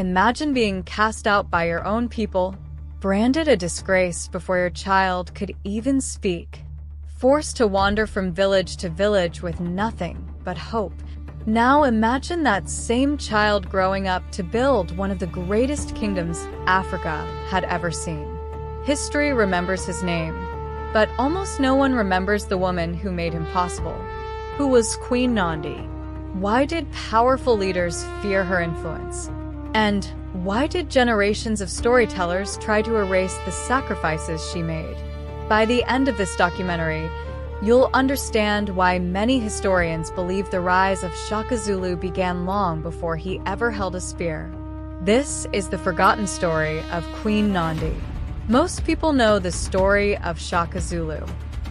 Imagine being cast out by your own people, branded a disgrace before your child could even speak, forced to wander from village to village with nothing but hope. Now imagine that same child growing up to build one of the greatest kingdoms Africa had ever seen. History remembers his name, but almost no one remembers the woman who made him possible. Who was Queen Nandi? Why did powerful leaders fear her influence? And why did generations of storytellers try to erase the sacrifices she made? By the end of this documentary, you'll understand why many historians believe the rise of Shaka Zulu began long before he ever held a spear. This is the forgotten story of Queen Nandi. Most people know the story of Shaka Zulu,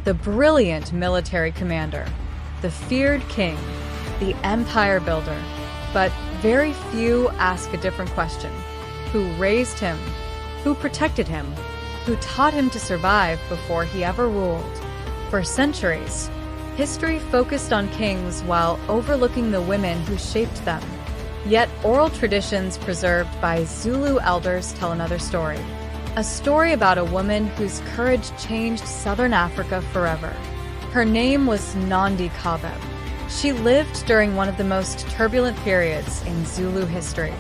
the brilliant military commander, the feared king, the empire builder. But very few ask a different question. Who raised him? Who protected him? Who taught him to survive before he ever ruled? For centuries, history focused on kings while overlooking the women who shaped them. Yet oral traditions preserved by Zulu elders tell another story. A story about a woman whose courage changed southern Africa forever. Her name was Nandi Kabeb. She lived during one of the most turbulent periods in Zulu history.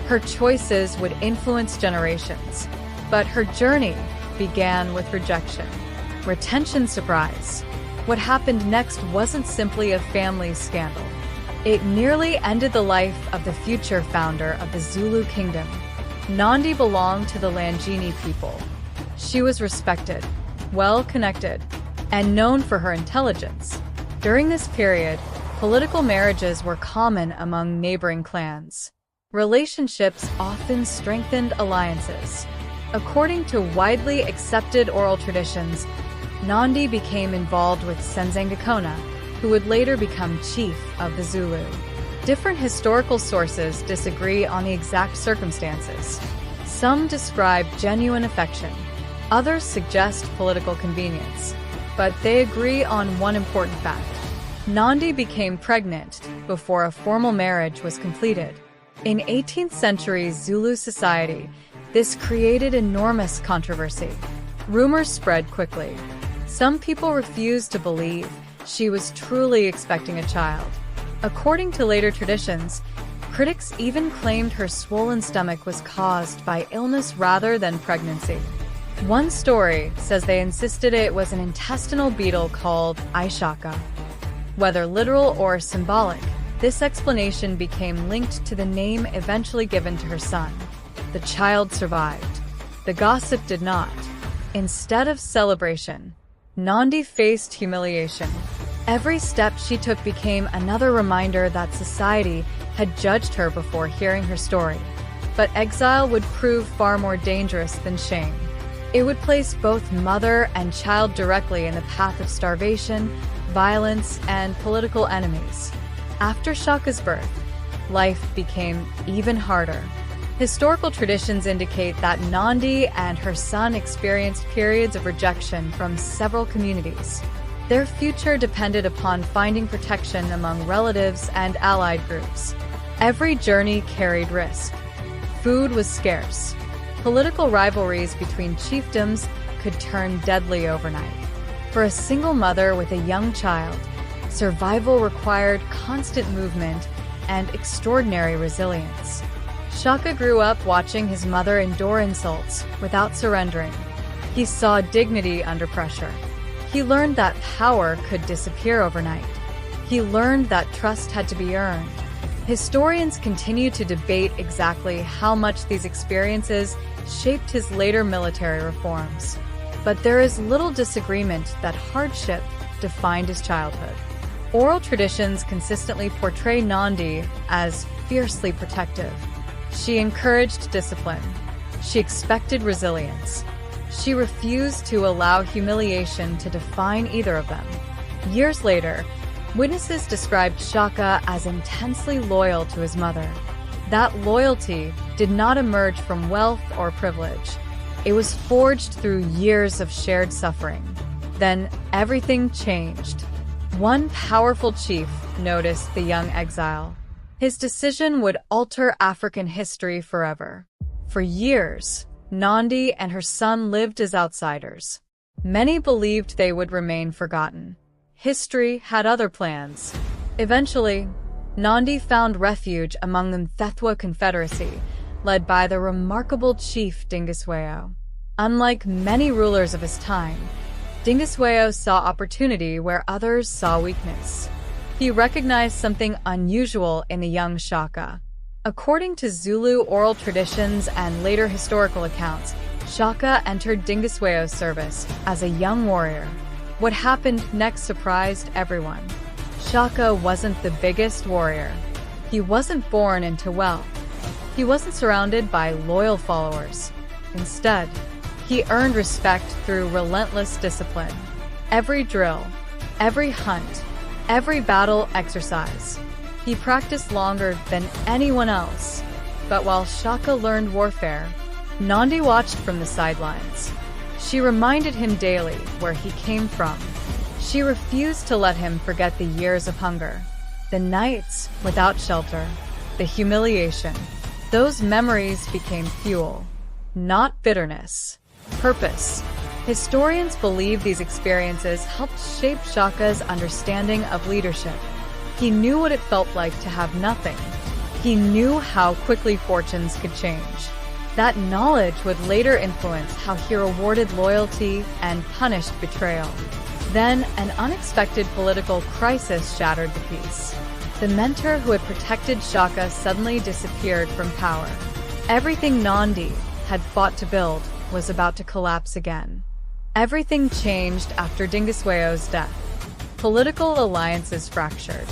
Her choices would influence generations, but her journey began with rejection. Retention surprise. What happened next wasn't simply a family scandal. It nearly ended the life of the future founder of the Zulu Kingdom. Nandi belonged to the Langini people. She was respected, well-connected, and known for her intelligence. During this period, political marriages were common among neighboring clans. Relationships often strengthened alliances. According to widely accepted oral traditions, Nandi became involved with Senzangakona, who would later become chief of the Zulu. Different historical sources disagree on the exact circumstances. Some describe genuine affection, others suggest political convenience, but they agree on one important fact. Nandi became pregnant before a formal marriage was completed. In 18th century Zulu society, this created enormous controversy. Rumors spread quickly. Some people refused to believe she was truly expecting a child. According to later traditions, critics even claimed her swollen stomach was caused by illness rather than pregnancy. One story says they insisted it was an intestinal beetle called Ishaka. Whether literal or symbolic, this explanation became linked to the name eventually given to her son. The child survived. The gossip did not. Instead of celebration, Nandi faced humiliation. Every step she took became another reminder that society had judged her before hearing her story. But exile would prove far more dangerous than shame. It would place both mother and child directly in the path of starvation, violence, and political enemies. After Shaka's birth, life became even harder. Historical traditions indicate that Nandi and her son experienced periods of rejection from several communities. Their future depended upon finding protection among relatives and allied groups. Every journey carried risk. Food was scarce. Political rivalries between chiefdoms could turn deadly overnight. For a single mother with a young child, survival required constant movement and extraordinary resilience. Shaka grew up watching his mother endure insults without surrendering. He saw dignity under pressure. He learned that power could disappear overnight. He learned that trust had to be earned. Historians continue to debate exactly how much these experiences shaped his later military reforms. But there is little disagreement that hardship defined his childhood. Oral traditions consistently portray Nandi as fiercely protective. She encouraged discipline. She expected resilience. She refused to allow humiliation to define either of them. Years later, witnesses described Shaka as intensely loyal to his mother. That loyalty did not emerge from wealth or privilege. It was forged through years of shared suffering. Then everything changed. One powerful chief noticed the young exile. His decision would alter African history forever. For years, Nandi and her son lived as outsiders. Many believed they would remain forgotten. History had other plans. Eventually, Nandi found refuge among the Mthethwa Confederacy, led by the remarkable chief Dingiswayo. Unlike many rulers of his time, Dingiswayo saw opportunity where others saw weakness. He recognized something unusual in the young Shaka. According to Zulu oral traditions and later historical accounts, Shaka entered Dingiswayo's service as a young warrior. What happened next surprised everyone. Shaka wasn't the biggest warrior. He wasn't born into wealth. He wasn't surrounded by loyal followers. Instead, he earned respect through relentless discipline. Every drill, every hunt, every battle exercise. He practiced longer than anyone else. But while Shaka learned warfare, Nandi watched from the sidelines. She reminded him daily where he came from. She refused to let him forget the years of hunger, the nights without shelter, the humiliation. Those memories became fuel, not bitterness. Purpose. Historians believe these experiences helped shape Shaka's understanding of leadership. He knew what it felt like to have nothing. He knew how quickly fortunes could change. That knowledge would later influence how he rewarded loyalty and punished betrayal. Then, an unexpected political crisis shattered the peace. The mentor who had protected Shaka suddenly disappeared from power. Everything Nandi had fought to build was about to collapse again. Everything changed after Dingiswayo's death. Political alliances fractured.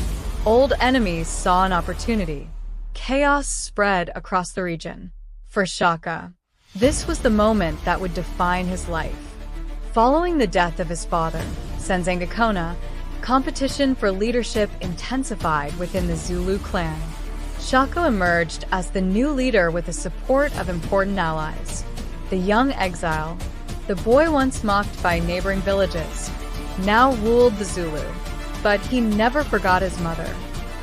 Old enemies saw an opportunity. Chaos spread across the region. For Shaka, this was the moment that would define his life. Following the death of his father, Senzangakona, competition for leadership intensified within the Zulu clan. Shaka emerged as the new leader with the support of important allies. The young exile, the boy once mocked by neighboring villages, now ruled the Zulu. But he never forgot his mother.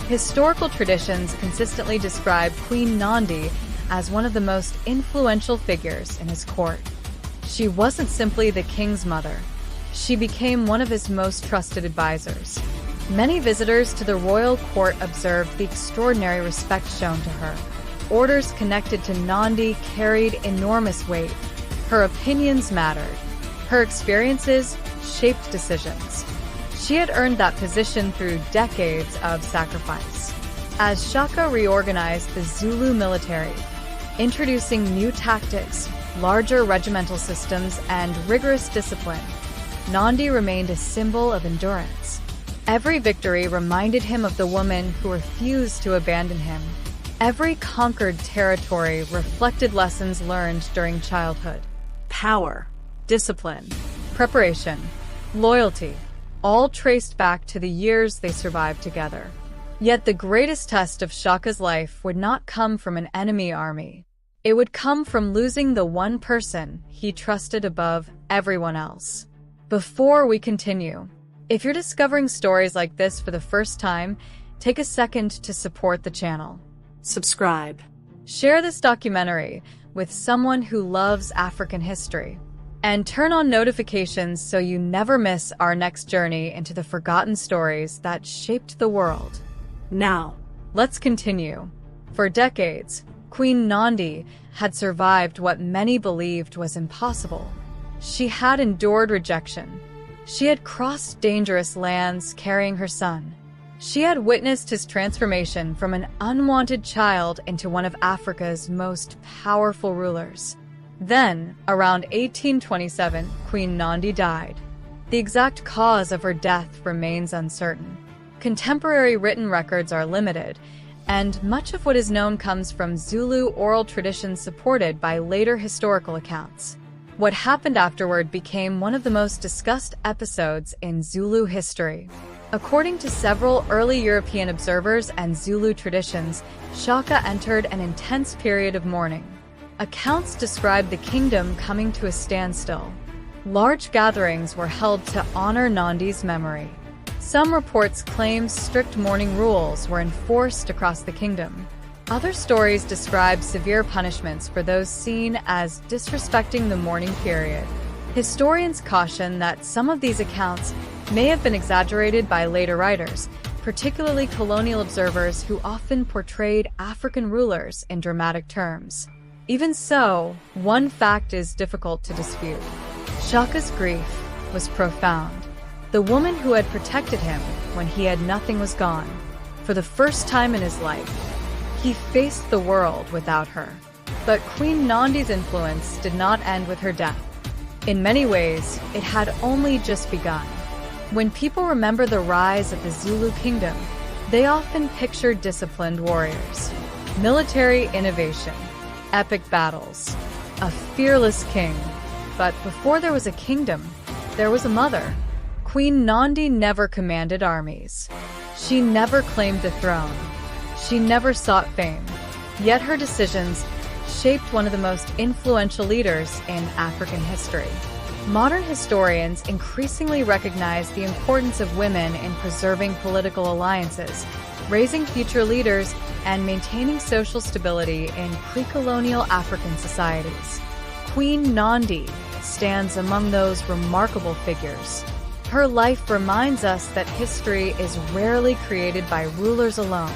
Historical traditions consistently describe Queen Nandi as one of the most influential figures in his court. She wasn't simply the king's mother. She became one of his most trusted advisors. Many visitors to the royal court observed the extraordinary respect shown to her. Orders connected to Nandi carried enormous weight. Her opinions mattered. Her experiences shaped decisions. She had earned that position through decades of sacrifice. As Shaka reorganized the Zulu military, introducing new tactics, larger regimental systems, and rigorous discipline, Nandi remained a symbol of endurance. Every victory reminded him of the woman who refused to abandon him. Every conquered territory reflected lessons learned during childhood. Power, discipline, preparation, loyalty, all traced back to the years they survived together. Yet the greatest test of Shaka's life would not come from an enemy army. It would come from losing the one person he trusted above everyone else. Before we continue, if you're discovering stories like this for the first time, take a second to support the channel. Subscribe. Share this documentary with someone who loves African history. And turn on notifications so you never miss our next journey into the forgotten stories that shaped the world. Now, let's continue. For decades, Queen Nandi had survived what many believed was impossible. She had endured rejection. She had crossed dangerous lands carrying her son. She had witnessed his transformation from an unwanted child into one of Africa's most powerful rulers. Then, around 1827, Queen Nandi died. The exact cause of her death remains uncertain. Contemporary written records are limited, and much of what is known comes from Zulu oral traditions supported by later historical accounts. What happened afterward became one of the most discussed episodes in Zulu history. According to several early European observers and Zulu traditions, Shaka entered an intense period of mourning. Accounts describe the kingdom coming to a standstill. Large gatherings were held to honor Nandi's memory. Some reports claim strict mourning rules were enforced across the kingdom. Other stories describe severe punishments for those seen as disrespecting the mourning period. Historians caution that some of these accounts may have been exaggerated by later writers, particularly colonial observers who often portrayed African rulers in dramatic terms. Even so, one fact is difficult to dispute. Shaka's grief was profound. The woman who had protected him when he had nothing was gone. For the first time in his life, he faced the world without her. But Queen Nandi's influence did not end with her death. In many ways, it had only just begun. When people remember the rise of the Zulu Kingdom, they often picture disciplined warriors, military innovation, epic battles, a fearless king. But before there was a kingdom, there was a mother. Queen Nandi never commanded armies. She never claimed the throne. She never sought fame. Yet her decisions shaped one of the most influential leaders in African history. Modern historians increasingly recognize the importance of women in preserving political alliances, raising future leaders, and maintaining social stability in pre-colonial African societies. Queen Nandi stands among those remarkable figures. Her life reminds us that history is rarely created by rulers alone.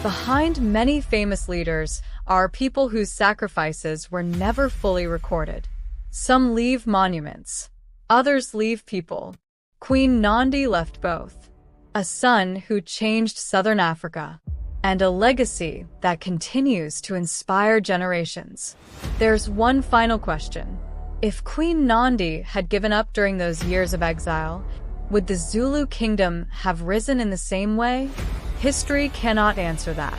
Behind many famous leaders are people whose sacrifices were never fully recorded. Some leave monuments, others leave people. Queen Nandi left both. A son who changed Southern Africa, and a legacy that continues to inspire generations. There's one final question. If Queen Nandi had given up during those years of exile, would the Zulu Kingdom have risen in the same way? History cannot answer that.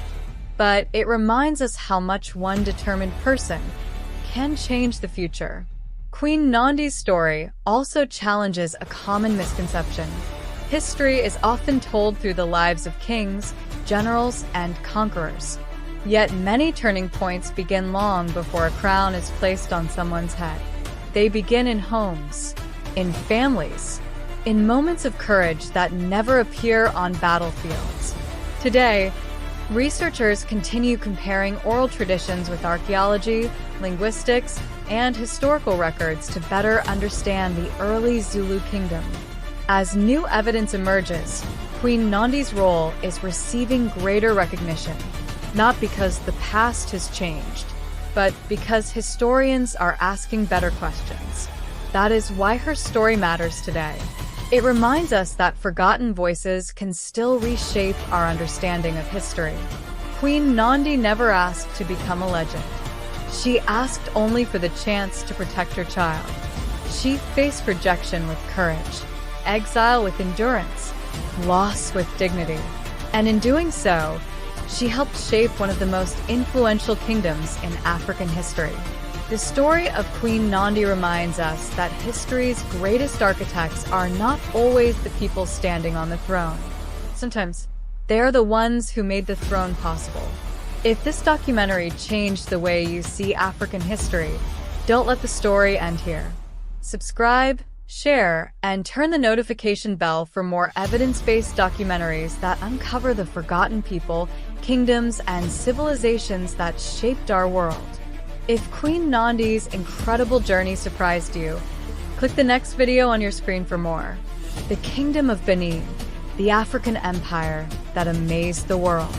But it reminds us how much one determined person can change the future. Queen Nandi's story also challenges a common misconception. History is often told through the lives of kings, generals, and conquerors. Yet many turning points begin long before a crown is placed on someone's head. They begin in homes, in families, in moments of courage that never appear on battlefields. Today, researchers continue comparing oral traditions with archaeology, linguistics, and historical records to better understand the early Zulu Kingdom. As new evidence emerges, Queen Nandi's role is receiving greater recognition, not because the past has changed, but because historians are asking better questions. That is why her story matters today. It reminds us that forgotten voices can still reshape our understanding of history. Queen Nandi never asked to become a legend. She asked only for the chance to protect her child. She faced rejection with courage, exile with endurance, loss with dignity. And in doing so, she helped shape one of the most influential kingdoms in African history. The story of Queen Nandi reminds us that history's greatest architects are not always the people standing on the throne. Sometimes, they are the ones who made the throne possible. If this documentary changed the way you see African history, don't let the story end here. Subscribe, share, and turn the notification bell for more evidence-based documentaries that uncover the forgotten people, kingdoms, and civilizations that shaped our world. If Queen Nandi's incredible journey surprised you, click the next video on your screen for more. The Kingdom of Benin, the African empire that amazed the world.